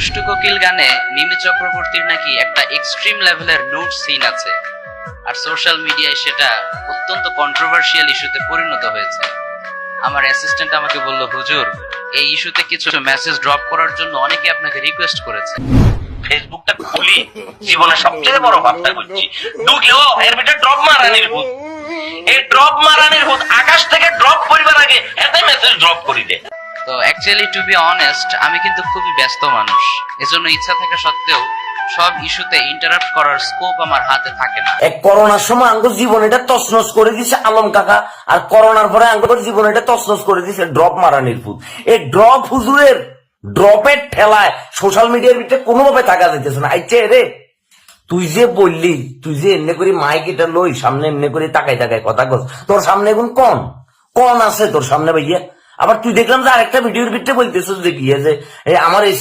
দুষ্টু কোকিল গানে মিমি চক্রবর্তীর নাকি একটা এক্সট্রিম লেভেলের নোট সিন আছে, আর সোশ্যাল মিডিয়ায় সেটা অত্যন্ত কন্ট্রোভার্সিয়াল ইস্যুতে পরিণত হয়েছে। আমার অ্যাসিস্ট্যান্ট আমাকে বলল, হুজুর এই ইস্যুতে কিছু মেসেজ ড্রপ করার জন্য অনেকে আপনাকে রিকোয়েস্ট করেছে। ফেসবুকটা খুলি জীবনে সবচেয়ে বড় ভাবটা করছি, ঢুকলেও এর ভিতরে ড্রপ মারানির ভূত। এই ড্রপ মারানির ভূত আকাশ থেকে ড্রপ করিবার আগে এত মেসেজ ড্রপ করি দে। তো অ্যাকচুয়ালি টু বি অনেস্ট, আমি কিন্তু খুবই ব্যস্ত মানুষ, এজন্য ইচ্ছা থাকা সত্ত্বেও সব ইস্যুতে ইন্টারাপ্ট করার স্কোপ আমার হাতে থাকে না। এক করোনার সময় আঙ্গুর জীবন এটা তছনছ করে দিছে আলম কাকা, আর করোনার পরে আঙ্গুর জীবন এটা তছনছ করে দিছে ড্রপ মারানির ভূত। এই ড্রপ হুজুরের ড্রপের ঠেলায় সোশ্যাল মিডিয়ার ভিতরে কোনোভাবে থাকা যাইতেছে না। আইছে রে, তুই যে বললি, তুই যে এমনি করে মাইক এটা লই সামনে এমনি করে তাকাই তাকাই কথা কস, তোর সামনে এখন কন আছে তোর সামনে ভাইয়া? আবার তুই দেখলাম যে আরেকটা ভিডিওর ভিতরে বলতেছিস যে কি যে আমার এই